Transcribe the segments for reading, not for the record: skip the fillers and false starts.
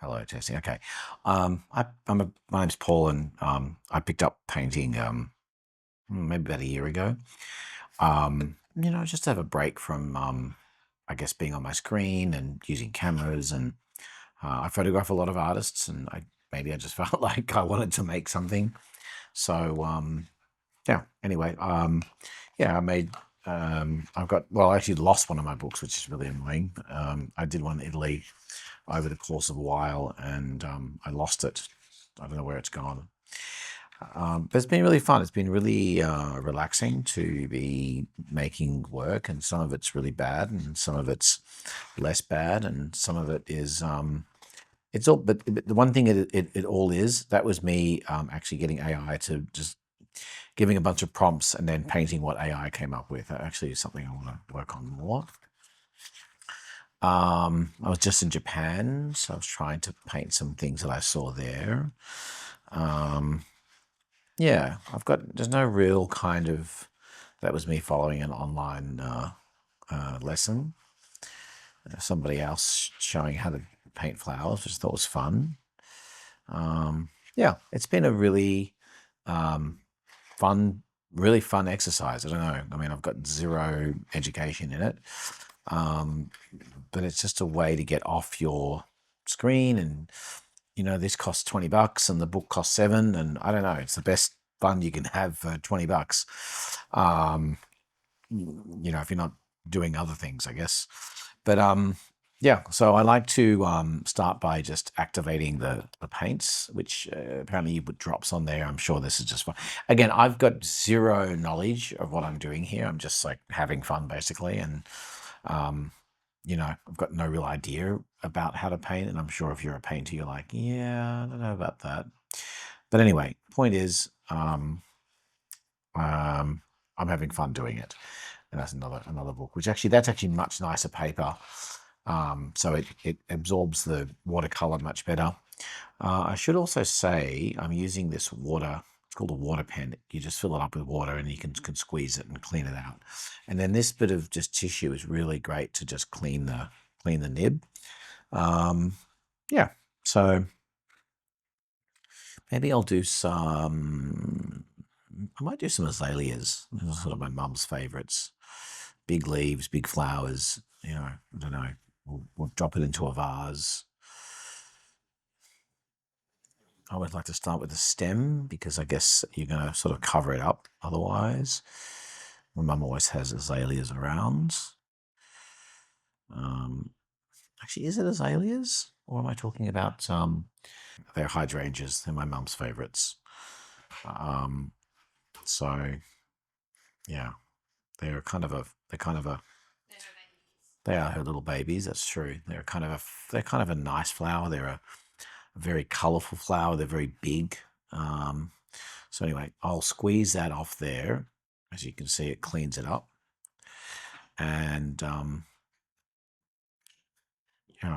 Hello, testing. Okay. My name's Paul, and I picked up painting maybe about a year ago. Just to have a break from, I guess, being on my screen and using cameras. And I photograph a lot of artists, and maybe I just felt like I wanted to make something. So yeah. Anyway, yeah, I made. I actually lost one of my books, which is really annoying. I did one in Italy over the course of a while, and I lost it. I don't know where it's gone. But it's been really fun. It's been really relaxing to be making work, and some of it's really bad, and some of it's less bad, and some of it is it's all. But the one thing it all is, that was me actually getting AI to just giving a bunch of prompts and then painting what AI came up with. That actually is something I want to work on more. I was just in Japan, so I was trying to paint some things that I saw there. Um, yeah, there's no real kind of, that was me following an online lesson. Somebody else showing how to paint flowers, which I thought was fun. Yeah, it's been a really fun, really fun exercise. I don't know. I mean, I've got zero education in it. But it's just a way to get off your screen, and this costs $20 and the book costs 7, and I don't know, it's the best fun you can have for $20. um if you're not doing other things, I guess. But yeah, so I like to start by just activating the paints, which apparently you put drops on there. I'm sure this is just fun. Again, I've got zero knowledge of what I'm doing here. I'm just like having fun basically. And um I've got no real idea about how to paint, and I'm sure if you're a painter, you're like, yeah, I don't know about that. But anyway, point is, um, I'm having fun doing it, and that's another book, which that's actually much nicer paper. So it absorbs the watercolor much better. I should also say I'm using this water. It's called a water pen. You just fill it up with water, and you can squeeze it and clean it out. And then this bit of just tissue is really great to just clean the nib. Yeah. So maybe I'll do some. I might do some azaleas. Those are sort of my mum's favorites. Big leaves, big flowers. I don't know. We'll drop it into a vase. I always like to start with the stem because I guess you're going to sort of cover it up otherwise. My mum always has azaleas around. Um, Actually, is it azaleas? Or am I talking about they're hydrangeas? They're my mum's favorites. Um, so yeah, they are her little babies. That's true. They're kind of a nice flower. They're a very colorful flower. They're very big. So anyway, I'll squeeze that off there. As you can see, it cleans it up. And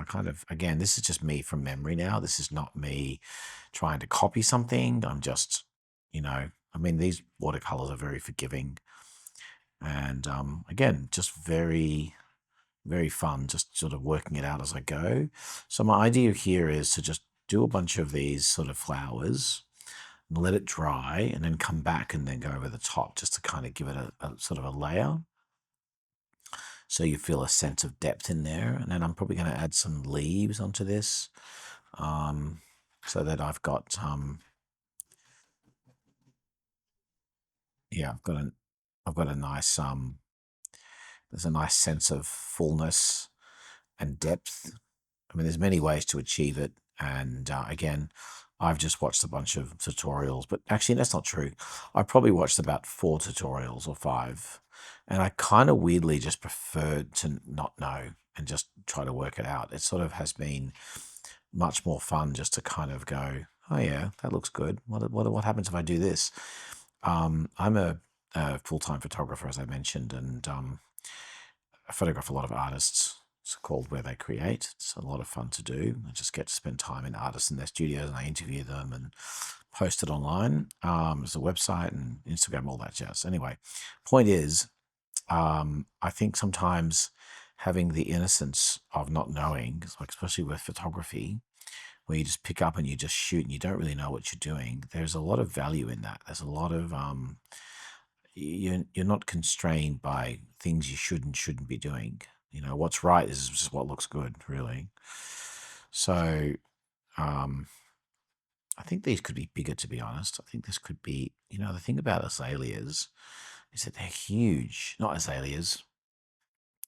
kind of, again, this is just me from memory now. This is not me trying to copy something. I'm just, I mean, these watercolors are very forgiving. And again, just very, very fun, just sort of working it out as I go. So my idea here is to just do a bunch of these sort of flowers, let it dry, and then come back and then go over the top just to kind of give it a sort of a layer. So you feel a sense of depth in there. And then I'm probably going to add some leaves onto this, so that yeah, I've got a nice, there's a nice sense of fullness and depth. I mean, there's many ways to achieve it. And again, I've just watched a bunch of tutorials, but actually that's not true. I probably watched about 4 tutorials or 5, and I kind of weirdly just preferred to not know and just try to work it out. It sort of has been much more fun just to kind of go, oh yeah, that looks good. What happens if I do this? I'm a full-time photographer, as I mentioned, and I photograph a lot of artists. It's called Where They Create. It's a lot of fun to do. I just get to spend time in artists in their studios, and I interview them and post it online. There's a website and Instagram, all that jazz. Anyway, point is, I think sometimes having the innocence of not knowing, like especially with photography, where you just pick up and you just shoot and you don't really know what you're doing. There's a lot of value in that. There's a lot of you're not constrained by things you should and shouldn't be doing. What's right is just what looks good, really. So I think these could be bigger, to be honest. I think this could be, the thing about azaleas is that they're huge. Not azaleas.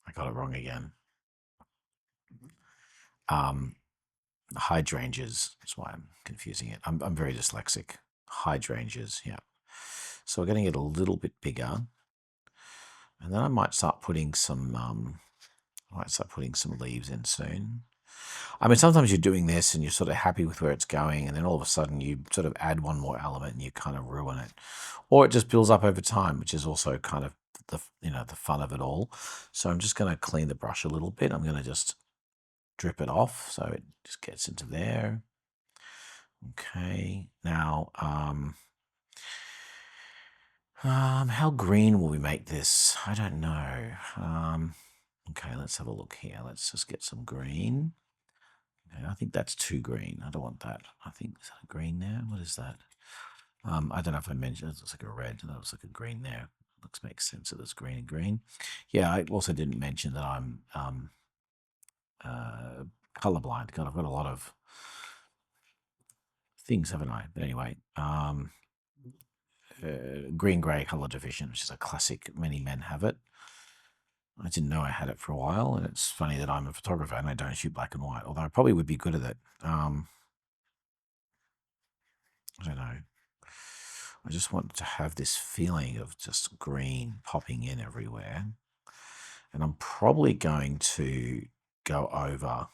I got it wrong again. Hydrangeas. That's why I'm confusing it. I'm very dyslexic. Hydrangeas, yeah. So we're going to get a little bit bigger. And then I might start putting some leaves in soon. I mean, sometimes you're doing this and you're sort of happy with where it's going, and then all of a sudden you sort of add one more element and you kind of ruin it, or it just builds up over time, which is also kind of the fun of it all. So I'm just going to clean the brush a little bit. I'm going to just drip it off so it just gets into there. Okay, now how green will we make this? I don't know. Okay, let's have a look here. Let's just get some green. Okay, I think that's too green. I don't want that. I think, is that a green there? What is that? I don't know if I mentioned it. It looks like a red. That looks like a green there. Looks makes sense that it's green and green. Yeah, I also didn't mention that I'm colorblind. God, I've got a lot of things, haven't I? But anyway, green-gray color division, which is a classic. Many men have it. I didn't know I had it for a while, and it's funny that I'm a photographer and I don't shoot black and white, although I probably would be good at it. I don't know. I just want to have this feeling of just green popping in everywhere. And I'm probably going to go over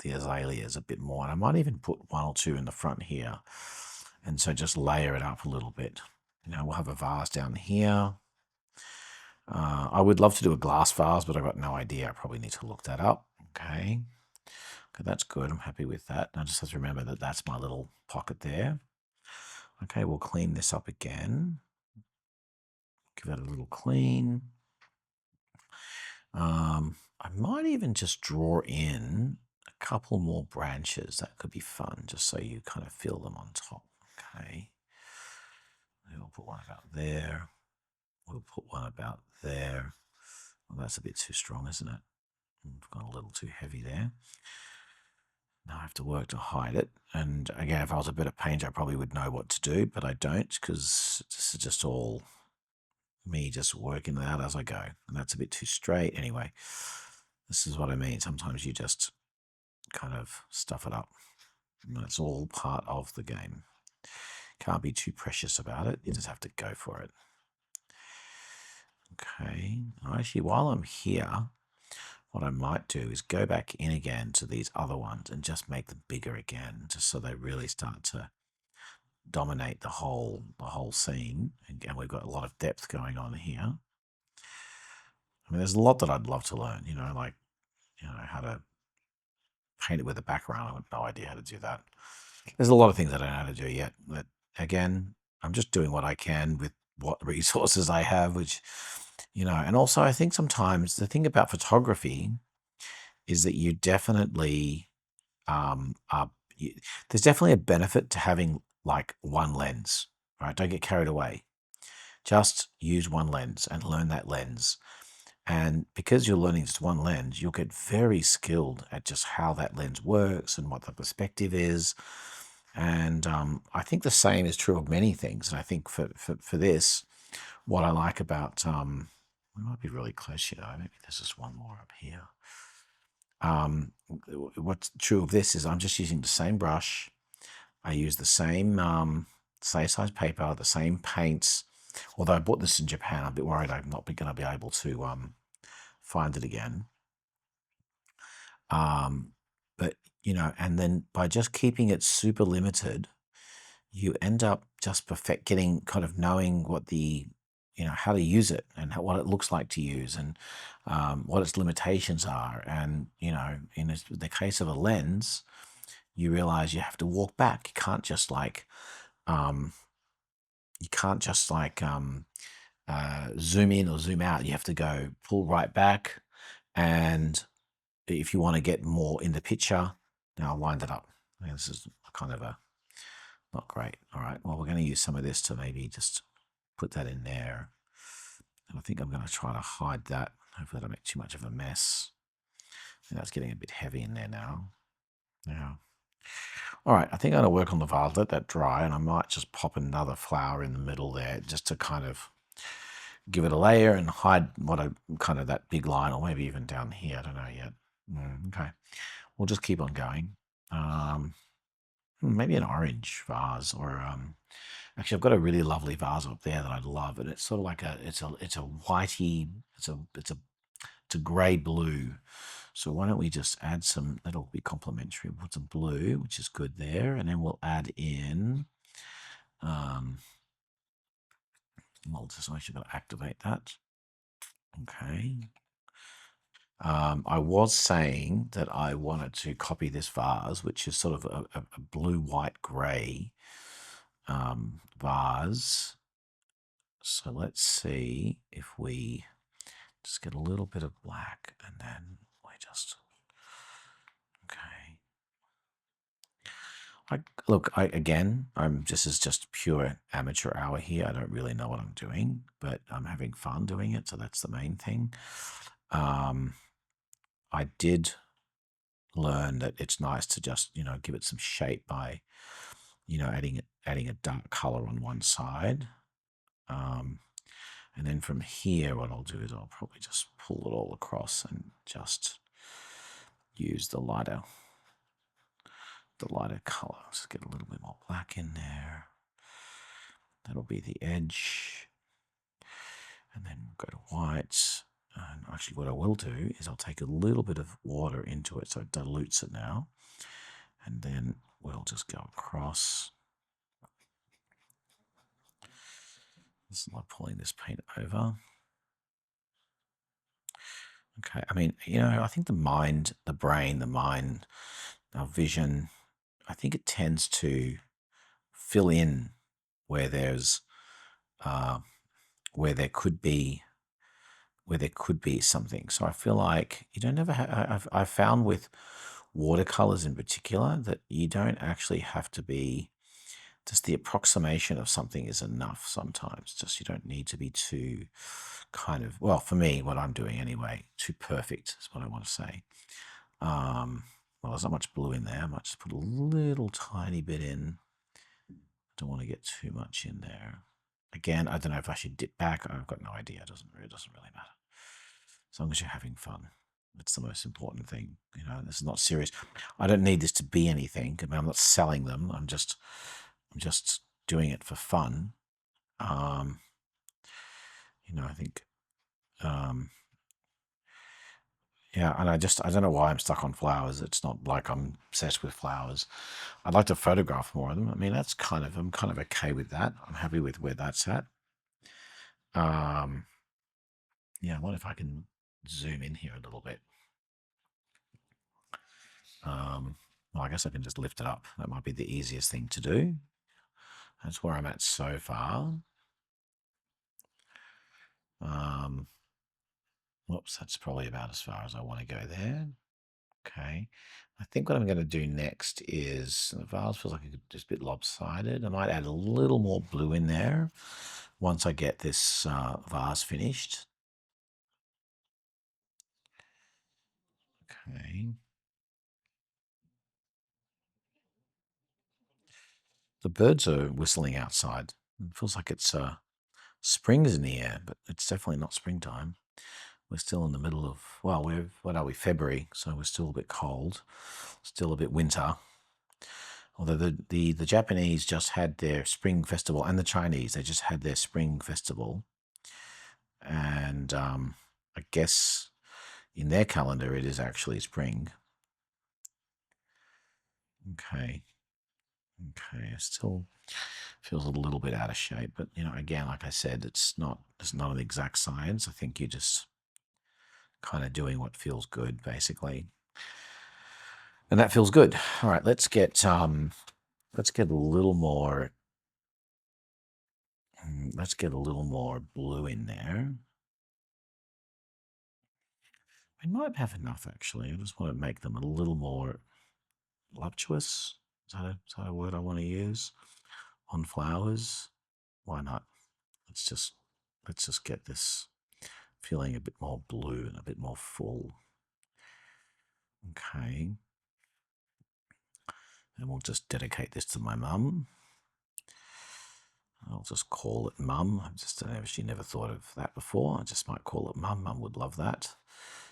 the azaleas a bit more. And I might even put one or two in the front here. And so just layer it up a little bit. We'll have a vase down here. I would love to do a glass vase, but I've got no idea. I probably need to look that up. Okay, that's good. I'm happy with that. I just have to remember that that's my little pocket there. Okay, we'll clean this up again. Give that a little clean. I might even just draw in a couple more branches. That could be fun, just so you kind of feel them on top. Okay, we'll put one about there. We'll put one about there. Well, that's a bit too strong, isn't it? I've gone a little too heavy there. Now I have to work to hide it. And again, if I was a better painter, I probably would know what to do, but I don't, because this is just all me just working it out as I go. And that's a bit too straight. Anyway, this is what I mean. Sometimes you just kind of stuff it up. And that's all part of the game. Can't be too precious about it. You just have to go for it. Okay. Actually, while I'm here, what I might do is go back in again to these other ones and just make them bigger again, just so they really start to dominate the whole scene. And we've got a lot of depth going on here. I mean, there's a lot that I'd love to learn, like, how to paint it with a background. I have no idea how to do that. There's a lot of things I don't know how to do yet. But again, I'm just doing what I can with what resources I have, which, and also I think sometimes the thing about photography is that you definitely, there's definitely a benefit to having like one lens, right? Don't get carried away. Just use one lens and learn that lens. And because you're learning just one lens, you'll get very skilled at just how that lens works and what the perspective is. And I think the same is true of many things. And I think for this, what I like about, we might be really close, maybe there's just one more up here. What's true of this is I'm just using the same brush. I use the same size paper, the same paints. Although I bought this in Japan, I'm a bit worried I'm not going to be able to find it again. But, and then by just keeping it super limited, you end up just getting kind of knowing what how to use it and what it looks like to use and what its limitations are. And, in the case of a lens, you realize you have to walk back. You can't just zoom in or zoom out. You have to pull right back. And if you want to get more in the picture, now I'll wind it up. This is kind of a not great. All right, well, we're going to use some of this to maybe just put that in there. And I think I'm going to try to hide that. Hopefully I don't make too much of a mess. And that's getting a bit heavy in there now. Yeah. All right, I think I'm going to work on the vase, let that dry, and I might just pop another flower in the middle there just to kind of give it a layer and hide what I kind of that big line, or maybe even down here. I don't know yet. Okay, we'll just keep on going. Maybe an orange vase, or actually, I've got a really lovely vase up there that I love, and it's sort of like it's a whitey, it's a grey blue. So why don't we just add some, that'll be complementary. We'll put some blue, which is good there, and then we'll add in, well, just actually got to activate that. Okay. I was saying that I wanted to copy this vase, which is sort of a blue, white, grey vase. So let's see if we just get a little bit of black, and then we just, okay. This is just pure amateur hour here. I don't really know what I'm doing, but I'm having fun doing it, so that's the main thing. I did learn that it's nice to just, give it some shape by, adding a dark color on one side. And then from here, what I'll do is I'll probably just pull it all across and just use the lighter color. Just get a little bit more black in there. That'll be the edge. And then we'll go to white. And actually what I will do is I'll take a little bit of water into it so it dilutes it now. And then we'll just go across. This is like pulling this paint over. Okay, I mean, I think the mind, the brain, our vision, I think it tends to fill in where there's where there could be something. So I feel like you don't ever I've found with watercolors in particular that you don't actually have to be, just the approximation of something is enough sometimes. Just you don't need to be too kind of, well, for me, what I'm doing anyway, too perfect is what I want to say. Well, there's not much blue in there. I might just put a little tiny bit in. Don't want to get too much in there. Again, I don't know if I should dip back. I've got no idea. It doesn't really matter. As long as you're having fun. That's the most important thing. This is not serious. I don't need this to be anything. I mean, I'm not selling them. I'm just doing it for fun. I think, yeah, and I don't know why I'm stuck on flowers. It's not like I'm obsessed with flowers. I'd like to photograph more of them. I mean, I'm kind of okay with that. I'm happy with where that's at. Yeah, what if I can zoom in here a little bit? Well, I guess I can just lift it up. That might be the easiest thing to do. That's where I'm at so far. Whoops, that's probably about as far as I want to go there. Okay. I think what I'm going to do next is, the vase feels like it's just a bit lopsided. I might add a little more blue in there once I get this vase finished. Okay. The birds are whistling outside. It feels like it's spring's in the air, but it's definitely not springtime. We're still in the middle of, well, what are we, February, so we're still a bit cold, still a bit winter. Although the Japanese just had their spring festival, and the Chinese, they just had their spring festival. And I guess in their calendar, it is actually spring. Okay. Okay, it still feels a little bit out of shape, but again, like I said, it's not an exact science. I think you're just kind of doing what feels good, basically. And that feels good. All right, let's get a little more. Let's get a little more blue in there. I might have enough actually. I just want to make them a little more voluptuous. Is that a word I want to use? On flowers? Why not? Let's just get this feeling a bit more blue and a bit more full. Okay. And we'll just dedicate this to my mum. I'll just call it Mum. She never thought of that before. I just might call it Mum. Mum would love that.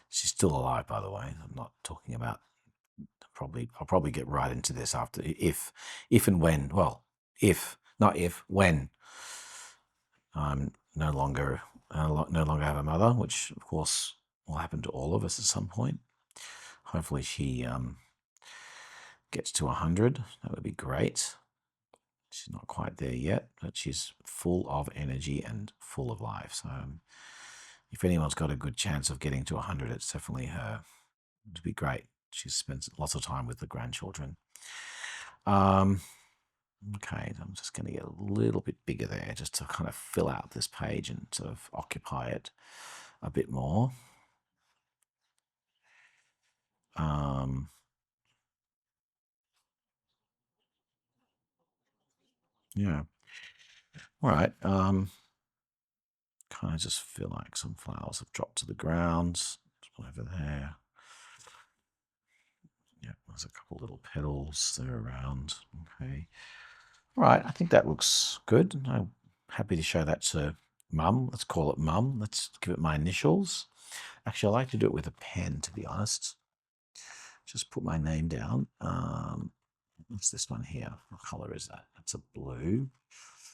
She's still alive, by the way. I'm not talking about. I'll probably get right into this after if and when. Well, if not if when I'm no longer have a mother, which of course will happen to all of us at some point. Hopefully, she gets to 100. That would be great. She's not quite there yet, but she's full of energy and full of life. So if anyone's got a good chance of getting to 100, it's definitely her. It'd be great. She spends lots of time with the grandchildren. Okay, I'm just going to get a little bit bigger there just to kind of fill out this page and sort of occupy it a bit more. Yeah. All right. Kind of just feel like some flowers have dropped to the ground. Over there. Yeah, there's a couple little petals there around. Okay. All right, I think that looks good. I'm happy to show that to Mum. Let's call it Mum. Let's give it my initials. Actually, I like to do it with a pen, to be honest. Just put my name down. What's this one here? What color is that? That's a blue.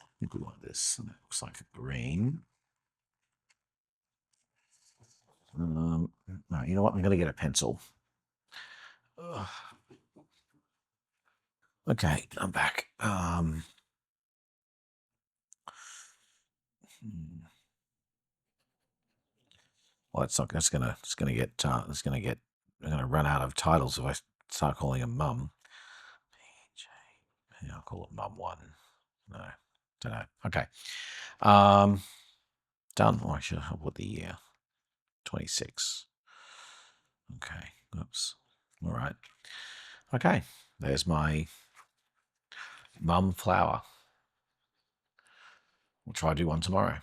I think we want this. And it looks like a green. No, you know what? I'm going to get a pencil. Ugh. Okay, I'm back. Well, it's not. It's gonna get. I'm gonna run out of titles if I start calling him Mum. Yeah, I'll call it Mum One. No, don't know. Okay. Done. Oh, I should have put the year. 26. Okay. Oops. All right. Okay. There's my Mum flower. We'll try to do one tomorrow.